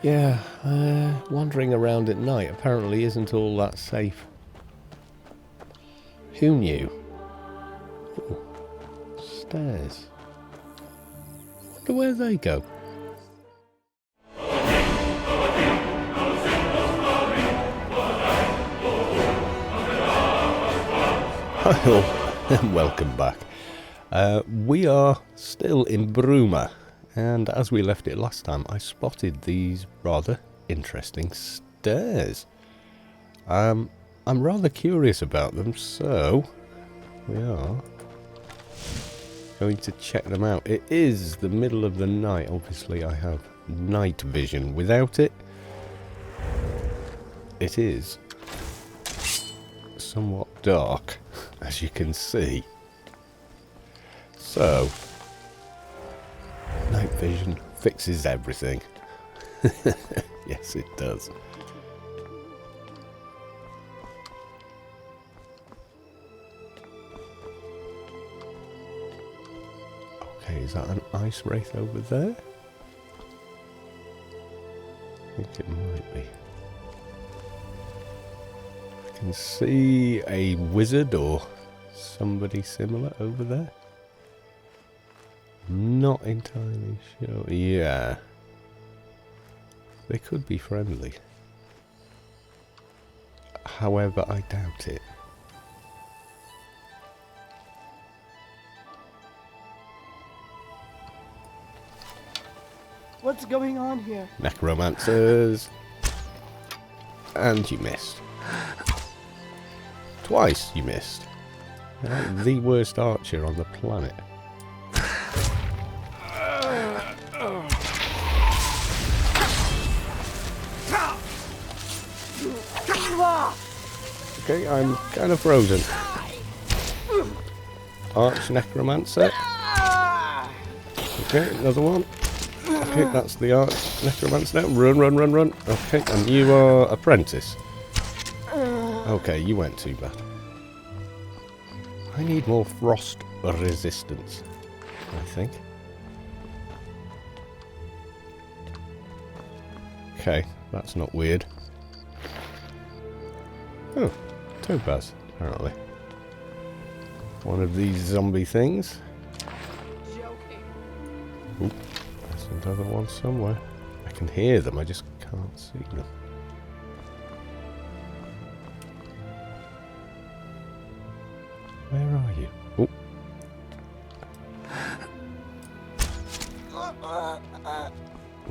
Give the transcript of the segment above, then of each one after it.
Yeah, wandering around at night apparently isn't all that safe. Who knew? Ooh, stairs. Wonder where they go. Hi all, and welcome back. We are still in BRUMA, and as we left it last time, I spotted these rather interesting stairs. I'm rather curious about them, so we are going to check them out. It is the middle of the night. Obviously, I have night vision. Without it, it is somewhat dark, as you can see. So, night vision fixes everything. Yes, it does. Okay, is that an ice wraith over there? I think it might be. I can see a wizard or somebody similar over there. Not entirely sure. Yeah. They could be friendly. However, I doubt it. What's going on here? Necromancers. And you missed. Twice you missed. You're like the worst archer on the planet. Okay, I'm kind of frozen. Arch Necromancer. Okay, another one. Okay, that's the Arch Necromancer now. Run, run, run, run. Okay, and you are Apprentice. Okay, you went too bad. I need more frost resistance, I think. Okay, that's not weird. Oh, topaz, apparently. One of these zombie things. Oop, there's another one somewhere. I can hear them, I just can't see them. Where are you? Oh.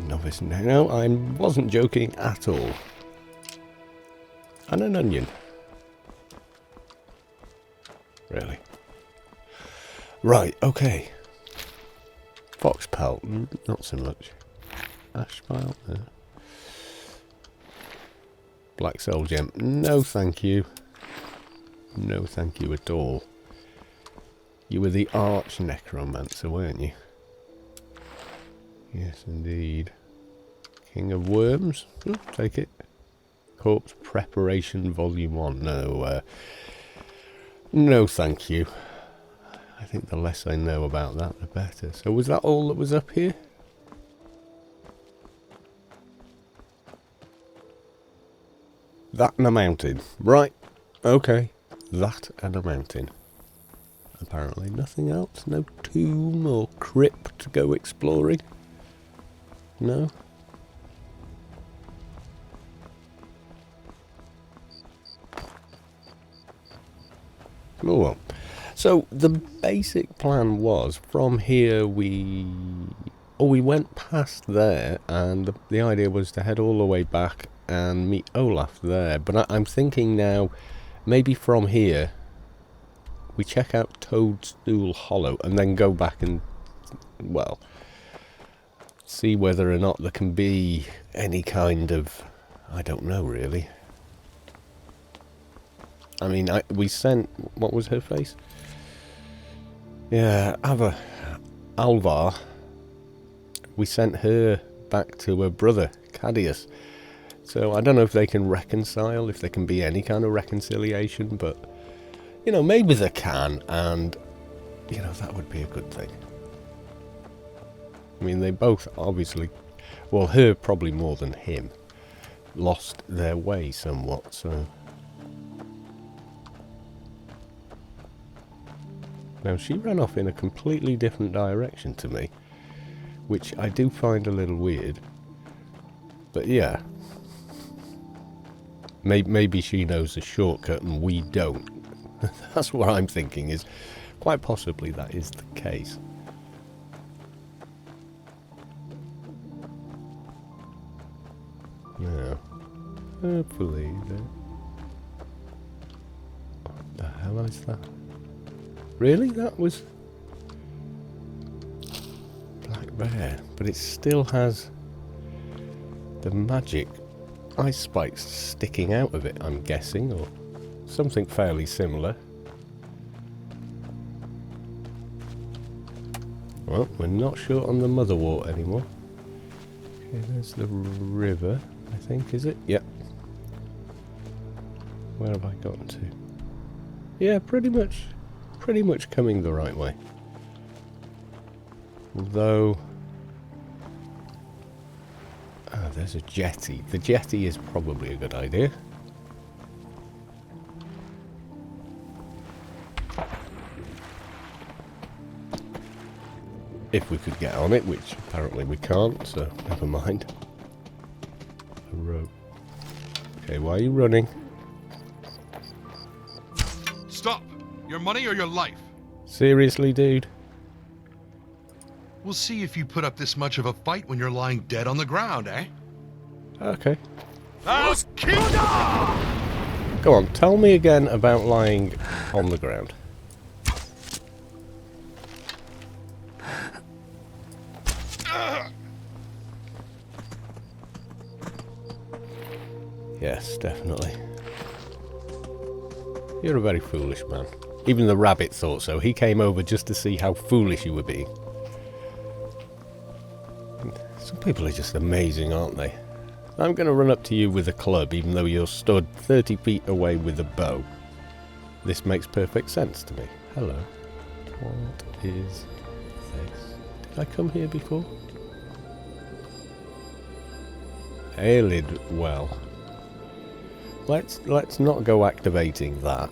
Novice, no, I wasn't joking at all. And an onion. Really? Right, okay. Fox pelt, not so much. Ash pelt, no. Black soul gem, no thank you. No thank you at all. You were the Arch Necromancer, weren't you? Yes, indeed. King of Worms? Take it. Corpse Preparation Volume 1. No, no thank you. I think the less I know about that, the better. So was that all that was up here? That and a mountain. Right. Okay. That and a mountain. Apparently nothing else. No tomb or crypt to go exploring. No? Oh well. So the basic plan was from here we went past there, and the idea was to head all the way back and meet Olaf there. But I'm thinking now, maybe from here we check out Toadstool Hollow and then go back and, well, see whether or not there can be any kind of, I don't know really. I mean, we sent, what was her face? Yeah, Alvar. We sent her back to her brother, Cadius. So I don't know if they can reconcile, if there can be any kind of reconciliation, but, you know, maybe there can, and, you know, that would be a good thing. I mean, they both obviously well, her probably more than him, lost their way somewhat, so... Now, she ran off in a completely different direction to me, which I do find a little weird. But yeah. Maybe she knows a shortcut and we don't. That's what I'm thinking, is quite possibly that is the case. Now, hopefully... What the hell is that? Really? That was... Black Bear. But it still has the magic ice spikes sticking out of it, I'm guessing, or something fairly similar. Well, we're not short on the motherwort anymore. Okay, there's the river, I think, is it? Yep. Where have I gotten to? Yeah, pretty much coming the right way. Although... Ah, there's a jetty. The jetty is probably a good idea. If we could get on it, which apparently we can't, so never mind. A rope. Okay, why are you running? Stop! Your money or your life? Seriously, dude? We'll see if you put up this much of a fight when you're lying dead on the ground, eh? Okay. Killer! Go on, tell me again about lying on the ground. Yes, definitely. You're a very foolish man. Even the rabbit thought so. He came over just to see how foolish you were being. Some people are just amazing, aren't they? I'm going to run up to you with a club, even though you're stood 30 feet away with a bow. This makes perfect sense to me. Hello. What is this? Did I come here before? Aelid well. Let's not go activating that.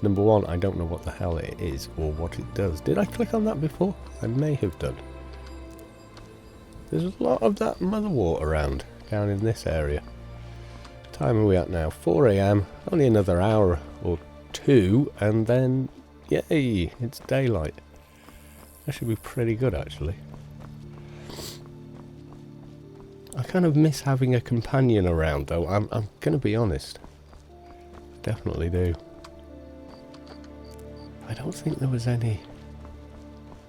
Number one, I don't know what the hell it is or what it does. Did I click on that before? I may have done. There's a lot of that motherwort around down in this area. What time are we at now? 4 AM. Only another hour or two, and then yay, it's daylight. That should be pretty good, actually. I kind of miss having a companion around, though. I'm gonna be honest. Definitely do. I don't think there was any.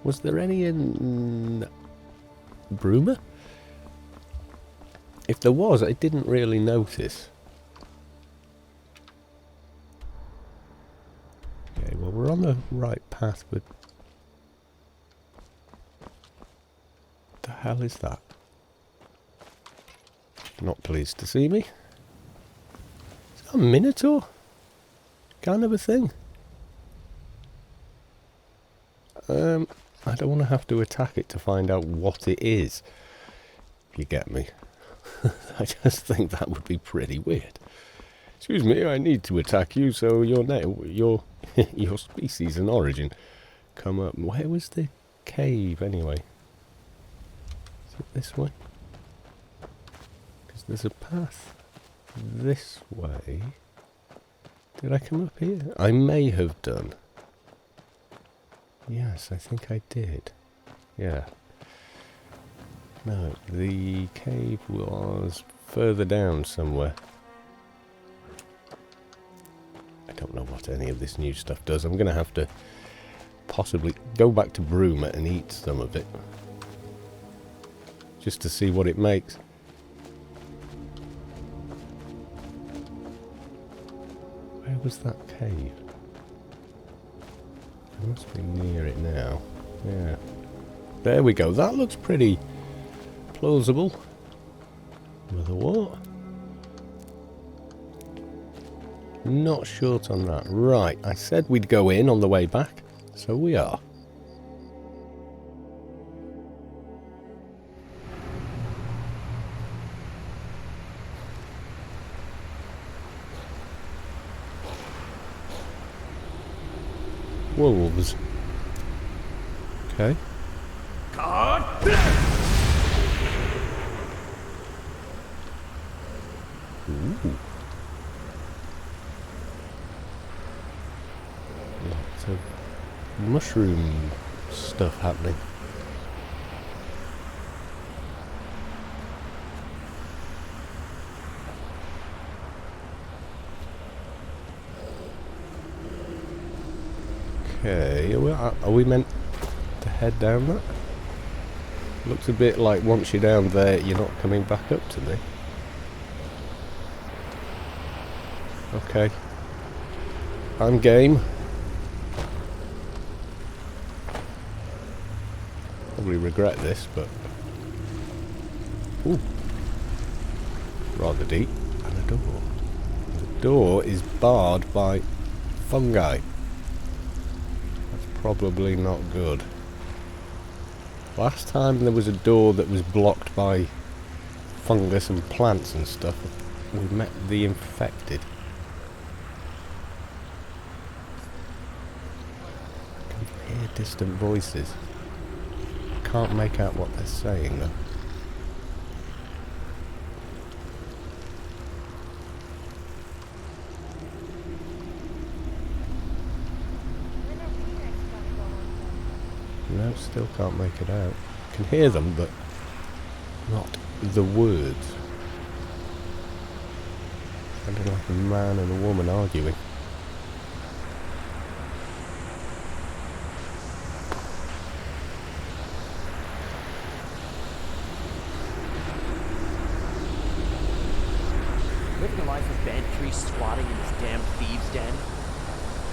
Was there any in BRUMA? If there was, I didn't really notice. Okay, well, we're on the right path, but... What the hell is that? Not pleased to see me. Is that a minotaur? Kind of a thing. I don't want to have to attack it to find out what it is. If you get me. I just think that would be pretty weird. Excuse me, I need to attack you, so your name, your species and origin come up. Where was the cave anyway? Is it this way? Because there's a path this way. Did I come up here? I may have done. Yes, I think I did. Yeah. No, the cave was further down somewhere. I don't know what any of this new stuff does. I'm going to have to possibly go back to BRUMA and eat some of it. Just to see what it makes. Where was that cave? I must be near it now. Yeah. There we go. That looks pretty plausible. Another what? Not short on that. Right. I said we'd go in on the way back. So we are. wolves. Okay. Ooh. Lots of mushroom stuff happening. Okay, are we meant to head down that? Looks a bit like once you're down there, you're not coming back up to me. Okay. I'm game. Probably regret this, but... Ooh. Rather deep. And a door. The door is barred by fungi. That's probably not good. Last time there was a door that was blocked by fungus and plants and stuff. We met the infected. I can hear distant voices. Can't make out what they're saying though. No, still can't make it out. Can hear them, but not the words. Sounding like a man and a woman arguing. Living a life of banditry, squatting in this damn thieves' den.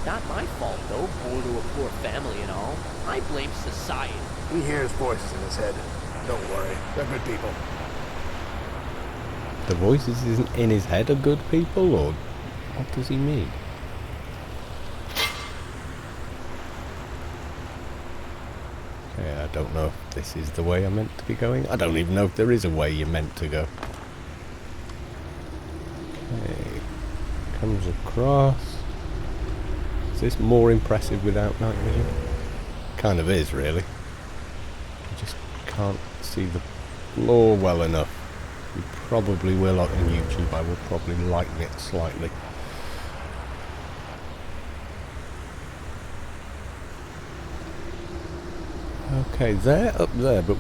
Not my fault, though, born to a poor family and all. I blame society. He hears voices in his head. Don't worry, they're good people. The voices isn't in his head are good people, or what does he mean? Okay, I don't know if this is the way I'm meant to be going. I don't even know if there is a way you're meant to go. Okay, comes across. Is this more impressive without night vision? Kind of is, really. I just can't see the floor well enough. You probably will on YouTube. I will probably lighten it slightly. Okay, they're up there, but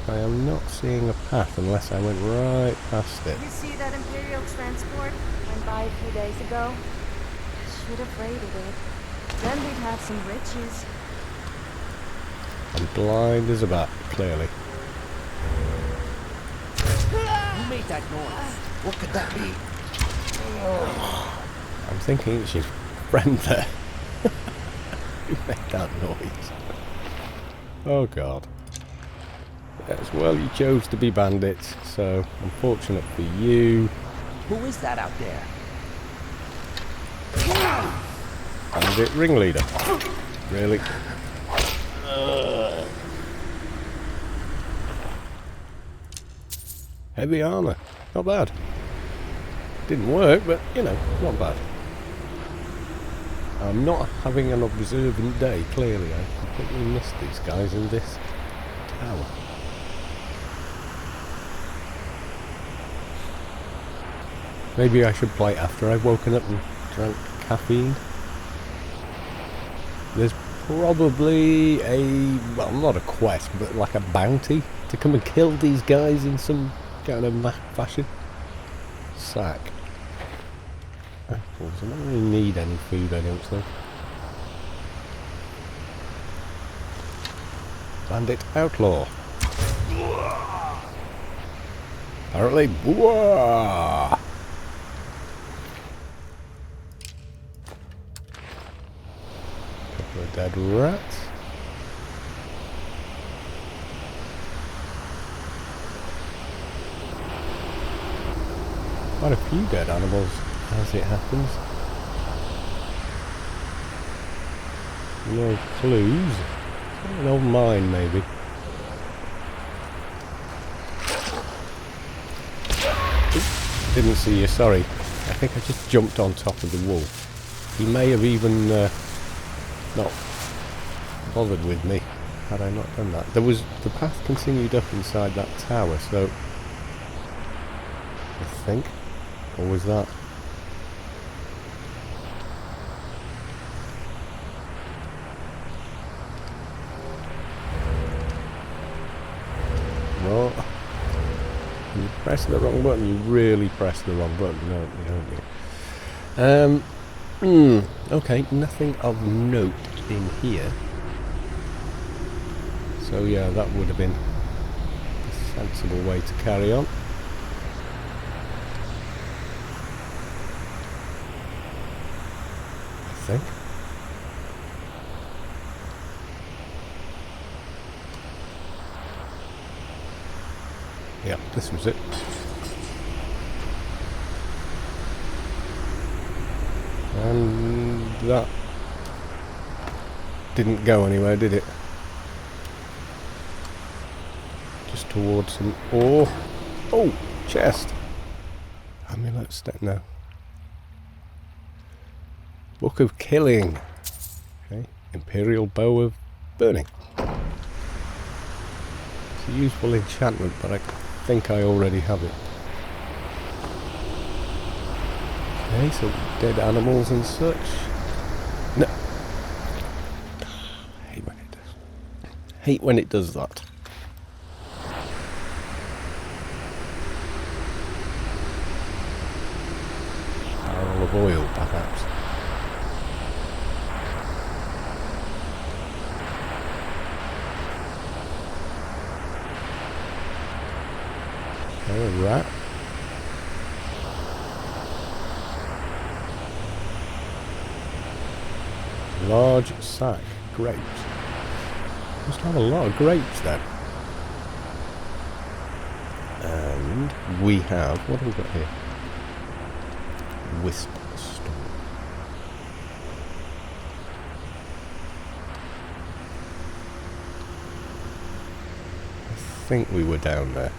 I am not seeing a path unless I went right past it. You see that Imperial transport went by a few days ago? Should have raided it. Then we'd have some riches. I'm blind as a bat, clearly. Who made that noise? What could that be? I'm thinking it's your friend there. Who made that noise? Oh god. Yes, well, you chose to be bandits, so unfortunate for you. Who is that out there? Bandit ringleader. Really? Heavy armour. Not bad. Didn't work, but, you know, not bad. I'm not having an observant day, clearly. I completely missed these guys in this tower. Maybe I should play after I've woken up and drank caffeine. There's probably a, well, not a quest, but like a bounty to come and kill these guys in some kind of fashion. Sack. Apples. I don't really need any food, I don't think. Bandit outlaw. Apparently, whoa! Couple of dead rats. Quite a few dead animals, as it happens. No clues. An old mine, maybe. Oops, didn't see you, sorry. I think I just jumped on top of the wolf. He may have even not bothered with me had I not done that. There was, the path continued up inside that tower, so I think, or was that? No. You press the wrong button, you really press the wrong button, don't you? Okay, nothing of note in here. So yeah, that would have been a sensible way to carry on. I think. Yeah, this was it. And that didn't go anywhere, did it? Just towards some ore. Oh, chest. Amulet step now. Book of Killing. Okay, Imperial Bow of Burning. It's a useful enchantment, but I think I already have it. Okay, so dead animals and such. No. I hate when it does. Hate when it does that. Barrel of oil, perhaps. Okay, a rat. Large sack grapes. Must have a lot of grapes then. And we have, what have we got here? Wisp storm. I think we were down there.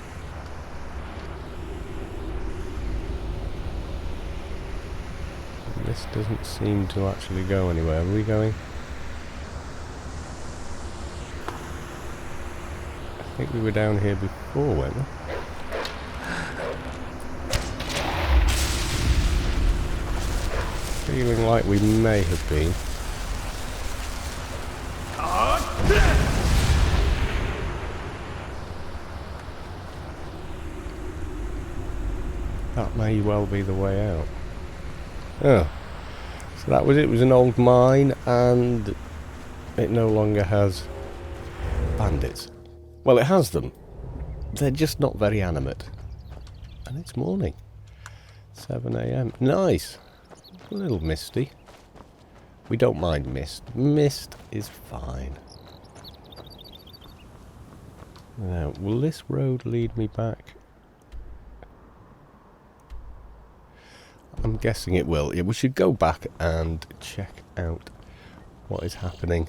This doesn't seem to actually go anywhere. Are we going? I think we were down here before, weren't we? Feeling like we may have been. That may well be the way out. Oh. So that was it. It was an old mine, and it no longer has bandits. Well, it has them. They're just not very animate. And it's morning. 7 AM. Nice. A little misty. We don't mind mist. Mist is fine. Now, will this road lead me back? I'm guessing it will. Yeah, we should go back and check out what is happening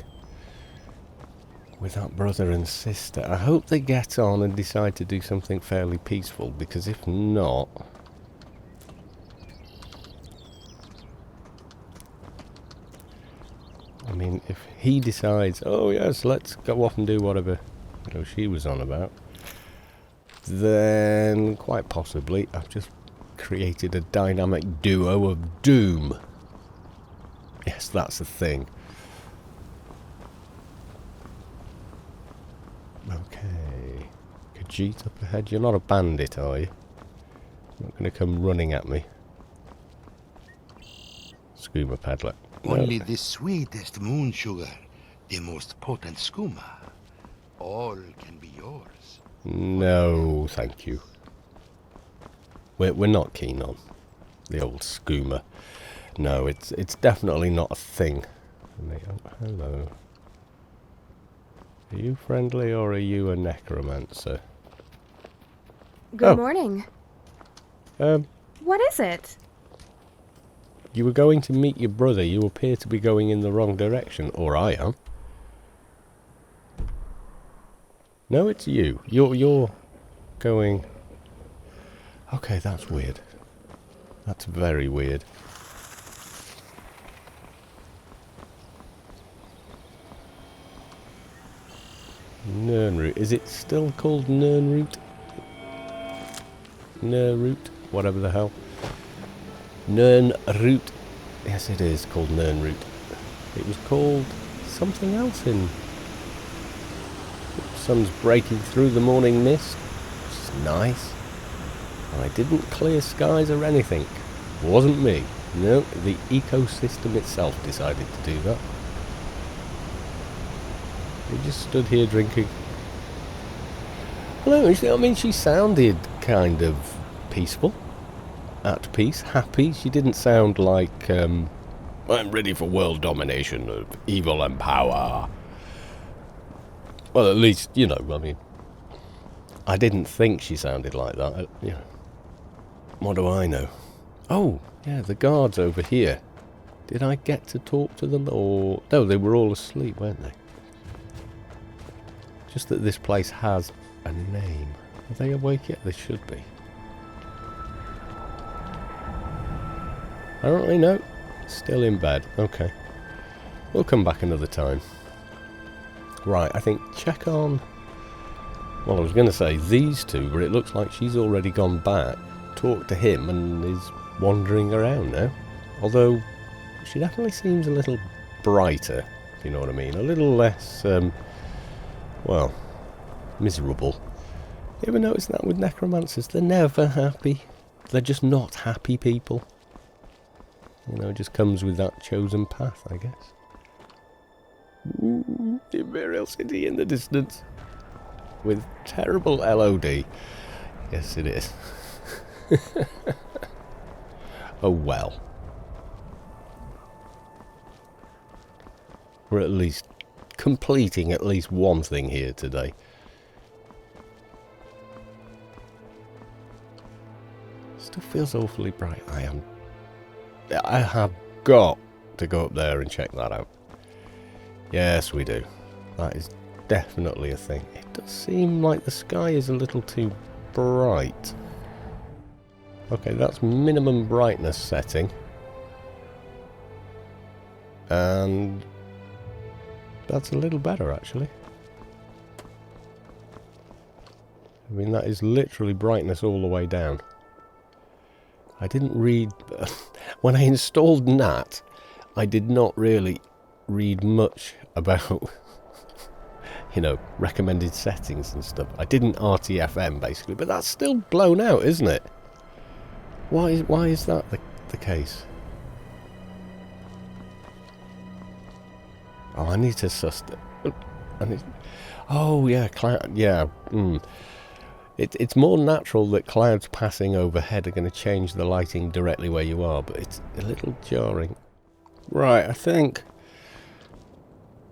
with that brother and sister. I hope they get on and decide to do something fairly peaceful, because if not... I mean, if he decides, oh yes, let's go off and do whatever, you know, she was on about, then quite possibly I've just created a dynamic duo of doom. Yes, that's the thing. Okay. Khajiit up ahead. You're not a bandit, are you? You're not going to come running at me. Skooma peddler. Only the sweetest moon sugar, the most potent skooma. All can be yours. No, thank you. We're not keen on the old skooma. No, it's definitely not a thing. Oh, hello. Are you friendly or are you a necromancer? Good morning. What is it? You were going to meet your brother. You appear to be going in the wrong direction, or I am. No, it's you. You're going... Okay, that's weird. That's very weird. Nernroot. Is it still called Nernroot? Nernroot? Whatever the hell. Nernroot. Yes, it is called Nernroot. It was called something else in... The sun's breaking through the morning mist. Which is nice. I didn't clear skies or anything. Wasn't me. No, the ecosystem itself decided to do that. We just stood here drinking. Well, I mean, she sounded kind of peaceful. At peace, happy. She didn't sound like, I'm ready for world domination of evil and power. Well, at least, you know, I mean, I didn't think she sounded like that. You know, what do I know? Oh, yeah, the guards over here. Did I get to talk to them, or... No, they were all asleep, weren't they? Just that this place has a name. Are they awake yet? They should be. I don't really know. Still in bed. Okay. We'll come back another time. Right, I think check on... Well, I was going to say these two, but it looks like she's already gone back, talked to him, and is wandering around now. Although, she definitely seems a little brighter, if you know what I mean. A little less, well, miserable. You ever notice that with necromancers? They're never happy. They're just not happy people. You know, it just comes with that chosen path, I guess. The Imperial City in the distance. With terrible LOD. Yes, it is. Oh well. We're at least completing at least one thing here today. Still feels awfully bright. I have got to go up there and check that out. Yes, we do. That is definitely a thing. It does seem like the sky is a little too bright. Okay, that's minimum brightness setting. And that's a little better, actually. I mean, that is literally brightness all the way down. I didn't read... When I installed NAT, I did not really read much about, you know, recommended settings and stuff. I didn't RTFM, basically, but that's still blown out, isn't it? Why is that the case? Oh, I need to suss it. Oh, yeah, cloud. Yeah. It's more natural that clouds passing overhead are going to change the lighting directly where you are, but it's a little jarring. Right, I think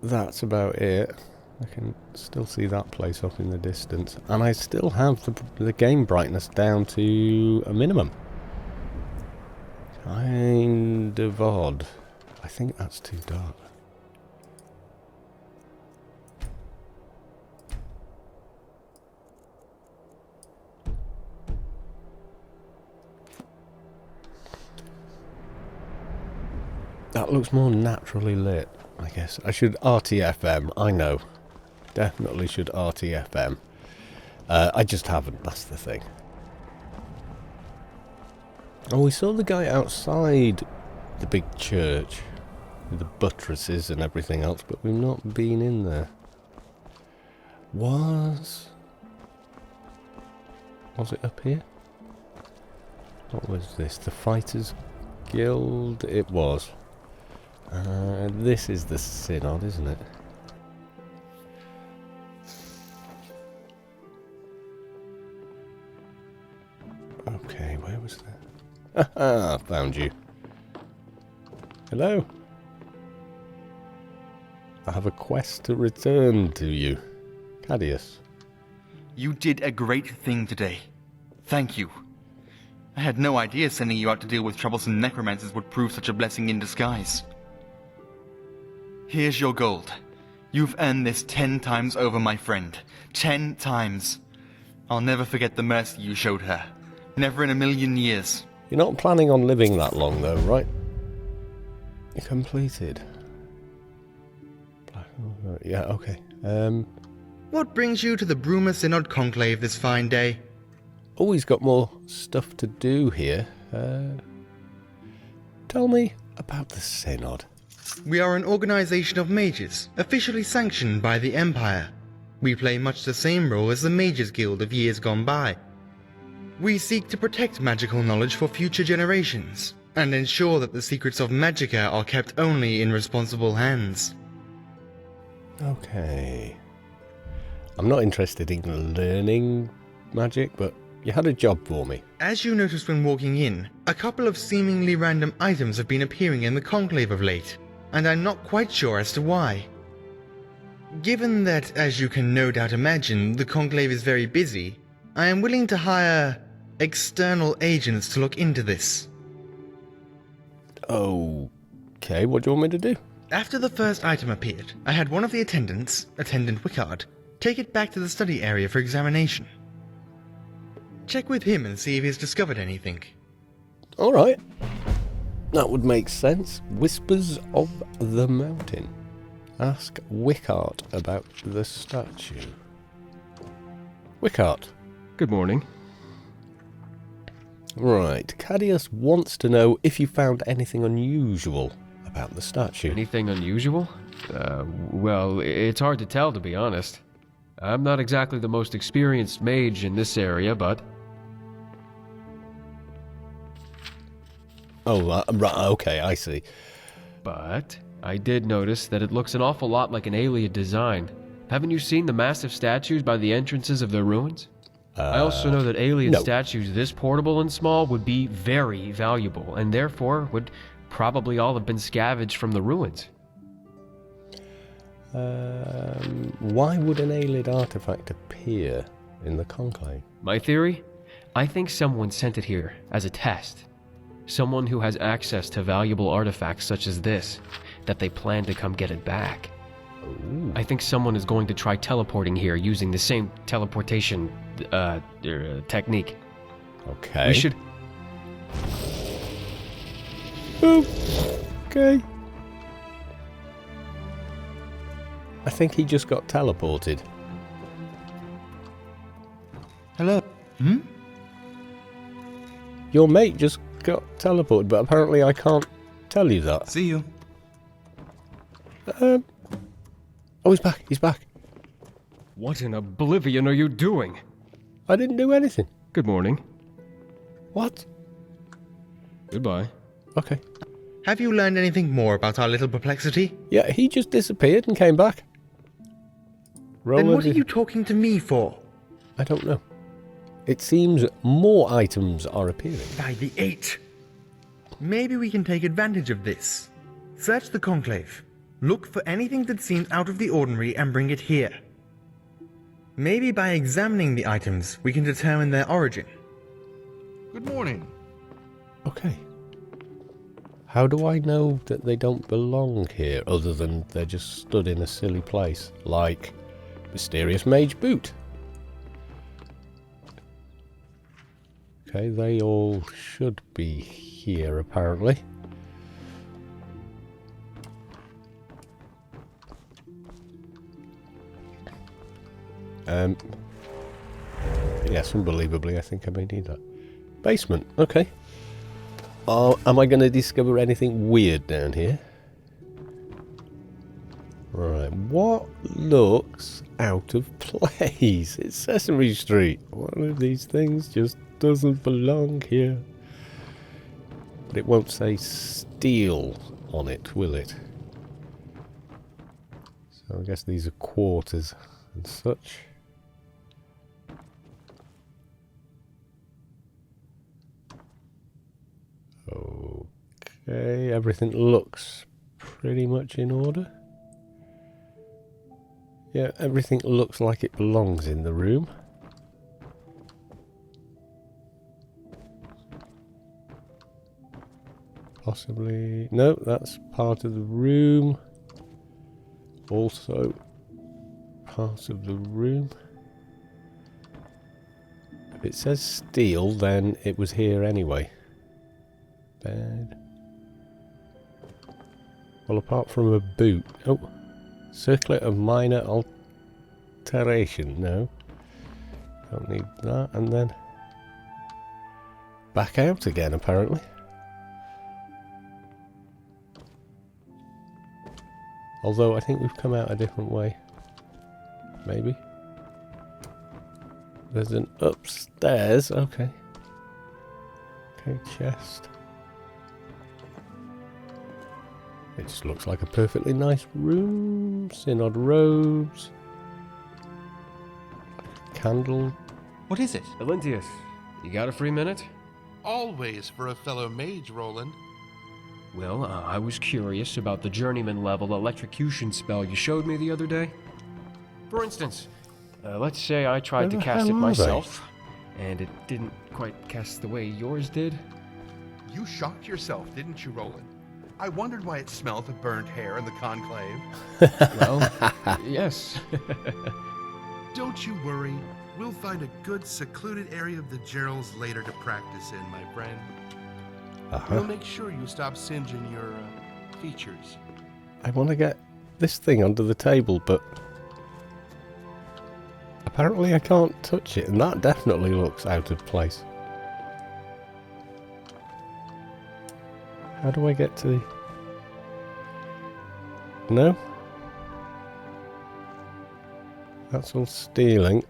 that's about it. I can still see that place up in the distance, and I still have the game brightness down to a minimum. Kind of odd. I think that's too dark. That looks more naturally lit, I guess. I should RTFM, I know. Definitely should RTFM. I just haven't, that's the thing. Oh, we saw the guy outside the big church with the buttresses and everything else, but we've not been in there. Was it up here? What was this? The Fighters Guild? It was. This is the Synod, isn't it? Okay, where was that? Haha, found you. Hello? I have a quest to return to you. Cadius. You did a great thing today. Thank you. I had no idea sending you out to deal with troublesome necromancers would prove such a blessing in disguise. Here's your gold. You've earned this 10 times over, my friend. 10 times. I'll never forget the mercy you showed her. Never in a million years. You're not planning on living that long, though, right? You completed. Yeah, okay. What brings you to the BRUMA Synod Conclave this fine day? Always got more stuff to do here. Tell me about the Synod. We are an organization of mages, officially sanctioned by the Empire. We play much the same role as the Mages Guild of years gone by. We seek to protect magical knowledge for future generations, and ensure that the secrets of Magicka are kept only in responsible hands. Okay. I'm not interested in learning magic, but you had a job for me. As you noticed when walking in, a couple of seemingly random items have been appearing in the Conclave of late, and I'm not quite sure as to why. Given that, as you can no doubt imagine, the Conclave is very busy, I am willing to hire external agents to look into this. Okay, what do you want me to do? After the first item appeared, I had one of the attendants, Attendant Wickard, take it back to the study area for examination. Check with him and see if he's discovered anything. Alright. That would make sense. Whispers of the Mountain. Ask Wickard about the statue. Wickard. Good morning. Right. Cadius wants to know if you found anything unusual about the statue. Anything unusual? Well, it's hard to tell, to be honest. I'm not exactly the most experienced mage in this area, but... Oh, right, okay, I see. But I did notice that it looks an awful lot like an alien design. Haven't you seen the massive statues by the entrances of the ruins? I also know that alien no. statues this portable and small would be very valuable, and therefore would probably all have been scavenged from the ruins. Why would an alien artifact appear in the Conclave? My theory? I think someone sent it here as a test. Someone who has access to valuable artifacts such as this, that they plan to come get it back. Ooh. I think someone is going to try teleporting here using the same teleportation technique. Okay. We should... Okay. I think he just got teleported. Hello? Your mate just got teleported, but apparently I can't tell you that. See you. Oh, he's back. He's back. What in oblivion are you doing? I didn't do anything. Good morning. What? Goodbye. Okay. Have you learned anything more about our little perplexity? Yeah, he just disappeared and came back. Then what are did- you talking to me for? I don't know. It seems more items are appearing. By the 8. Maybe we can take advantage of this. Search the Conclave. Look for anything that seems out of the ordinary and bring it here. Maybe by examining the items, we can determine their origin. Good morning. Okay. How do I know that they don't belong here, other than they're just stood in a silly place, like Mysterious Mage Boot? Okay, they all should be here, apparently. Yes, unbelievably, I think I may need that. Basement, okay. Oh, am I going to discover anything weird down here? Right, what looks out of place? It's Sesame Street. One of these things just doesn't belong here. But it won't say steel on it, will it? So I guess these are quarters and such. Okay, everything looks pretty much in order. Yeah, everything looks like it belongs in the room. Possibly... No, that's part of the room. Also part of the room. If it says steel, then it was here anyway. Bed. Well, apart from a boot. Oh, circlet of minor alteration. No. Don't need that. And then back out again, apparently. Although I think we've come out a different way. Maybe. There's an upstairs. Okay. Okay, chest. It just looks like a perfectly nice room. Synod robes. Candle. What is it? Elentius, you got a free minute? Always for a fellow mage, Roland. Well, I was curious about the journeyman level electrocution spell you showed me the other day. For instance, let's say I tried to Where the cast it hell are they? myself, and it didn't quite cast the way yours did. You shocked yourself, didn't you, Roland? I wondered why it smelled of burnt hair in the conclave. Well, yes. Don't you worry. We'll find a good secluded area of the Geralds later to practice in, my friend. We'll make sure you stop singeing your features. I want to get this thing under the table, but apparently I can't touch it, and that definitely looks out of place. How do I get to the... No? That's all stealing.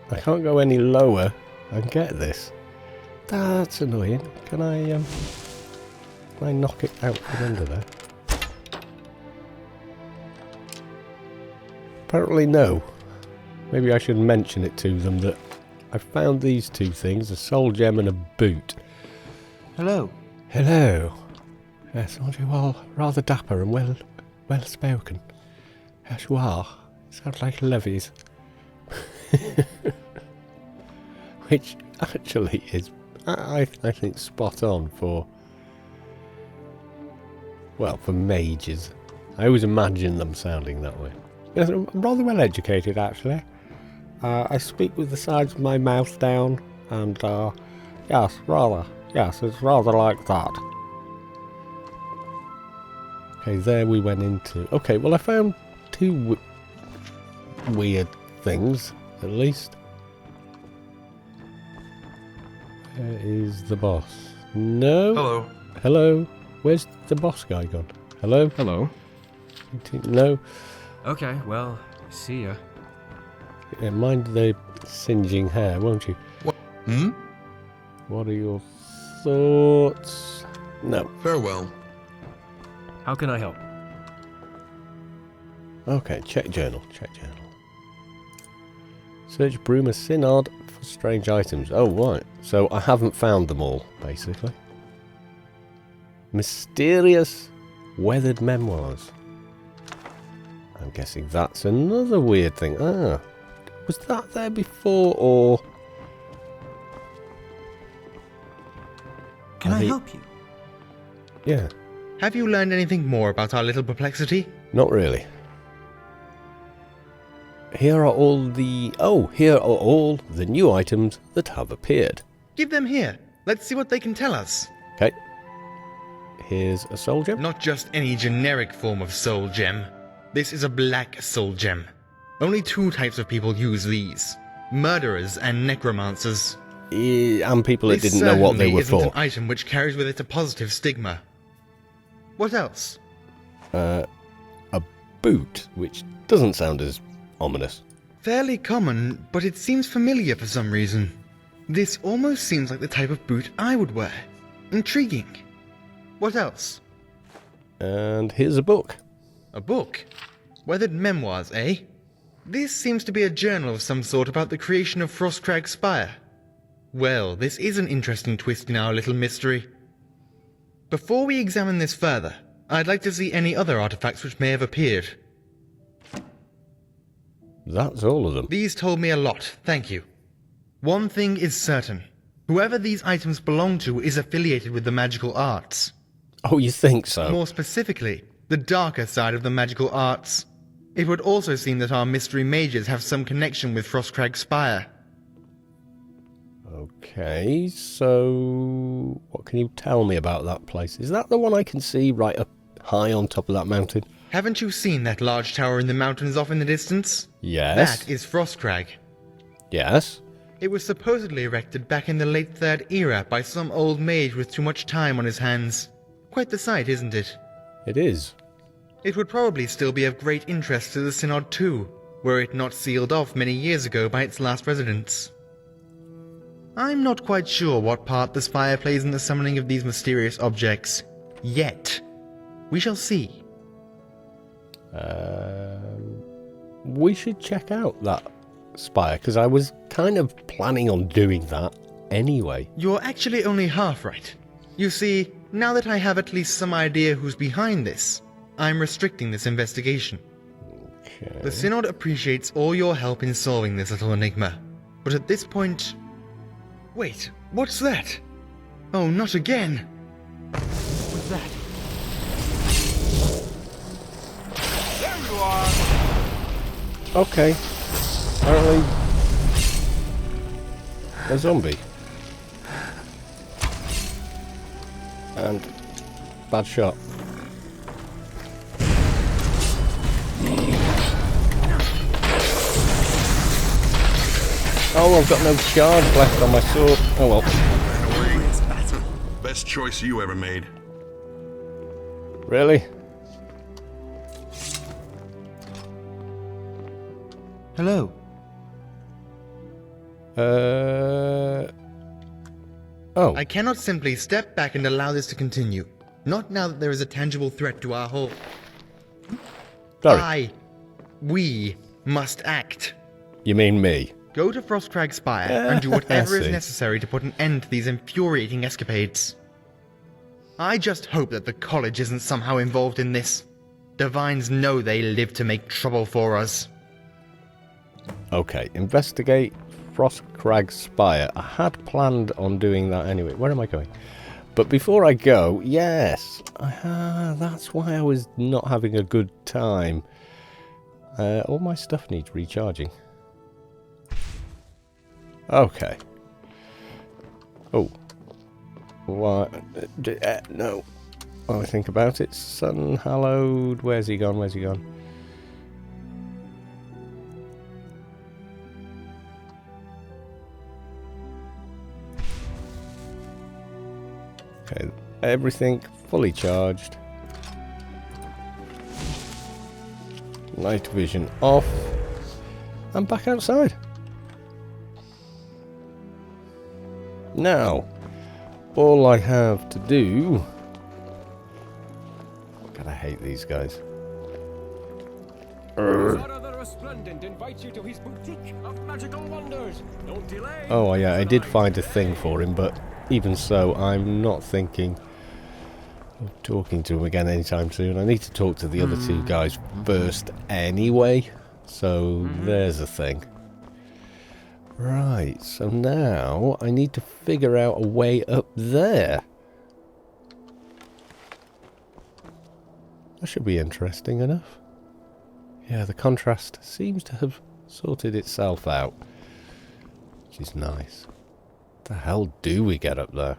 I can't go any lower and get this. That's annoying. Can I knock it out from under there? Apparently no. Maybe I should mention it to them that I found these two things, a soul gem and a boot. Hello. Hello. Yes, aren't you all rather dapper and well spoken? Yes, you are. Sounds like levies. Which actually is, I think, spot on for, well, for mages. I always imagine them sounding that way. Yes, I'm rather well educated, actually. I speak with the sides of my mouth down, and, yes, rather. Yes, it's rather like that. Okay, there we went into... Okay, well, I found two weird things, at least. Where is the boss? No? Hello. Hello? Where's the boss guy gone? Hello? Hello. No? Okay, well, see ya. Yeah, mind the singeing hair, won't you? Hmm? What are your thoughts? No. Farewell. How can I help? Okay, check journal. Check journal. Search BRUMA Synod for strange items. Oh, right. So I haven't found them all, basically. Mysterious weathered memoirs. I'm guessing that's another weird thing. Ah. Was that there before, or... Can I help you? Yeah. Have you learned anything more about our little perplexity? Not really. Here are all the... Oh, here are all the new items that have appeared. Give them here. Let's see what they can tell us. Okay. Here's a soul gem. Not just any generic form of soul gem. This is a black soul gem. Only two types of people use these. Murderers and necromancers. And people that This didn't know what they certainly were isn't for. an item which carries with it a positive stigma. What else? A boot, which doesn't sound as ominous. Fairly common, but it seems familiar for some reason. This almost seems like the type of boot I would wear. Intriguing. What else? And here's a book. A book? Weathered memoirs, eh? This seems to be a journal of some sort about the creation of Frostcrag Spire. Well, this is an interesting twist in our little mystery. Before we examine this further, I'd like to see any other artifacts which may have appeared. That's all of them. These told me a lot, thank you. One thing is certain. Whoever these items belong to is affiliated with the magical arts. Oh, you think so? More specifically, the darker side of the magical arts. It would also seem that our mystery mages have some connection with Frostcrag Spire. Okay, so... What can you tell me about that place? Is that the one I can see right up high on top of that mountain? Haven't you seen that large tower in the mountains off in the distance? Yes. That is Frostcrag. Yes. It was supposedly erected back in the late Third Era by some old mage with too much time on his hands. Quite the sight, isn't it? It is. It would probably still be of great interest to the Synod too, were it not sealed off many years ago by its last residents. I'm not quite sure what part the Spire plays in the summoning of these mysterious objects. Yet. We shall see. We should check out that spire, because I was kind of planning on doing that anyway. You're actually only half right. You see, now that I have at least some idea who's behind this, I'm restricting this investigation. Okay. The Synod appreciates all your help in solving this little enigma, but at this point... Wait, what's that? Oh, not again! What's that? There you are! Okay. Apparently... a zombie. And... bad shot. Oh, I've got no charge left on my sword. Oh well. Best choice you ever made. Really? Hello. Oh. I cannot simply step back and allow this to continue. Not now that there is a tangible threat to our whole... Sorry. We must act. You mean me? Go to Frostcrag Spire and do whatever is see. necessary to put an end to these infuriating escapades. I just hope that the college isn't somehow involved in this. Divines know they live to make trouble for us. Okay, investigate Frostcrag Spire. I had planned on doing that anyway. Where am I going? But before I go, yes, that's why I was not having a good time. All my stuff needs recharging. Okay. Oh. What? No. While I think about it, Sun Hallowed. Where's he gone? Where's he gone? Okay, everything fully charged. Night vision off. I'm back outside. Now, all I have to do... God, I hate these guys. the Resplendent invites you to his boutique of magical wonders. Don't delay. Oh, yeah, I did find a thing for him, but even so, I'm not thinking of talking to him again anytime soon. I need to talk to the other two guys first anyway, so there's a thing. Right, so now I need to figure out a way up there. That should be interesting enough. Yeah, the contrast seems to have sorted itself out, which is nice. What the hell do we get up there?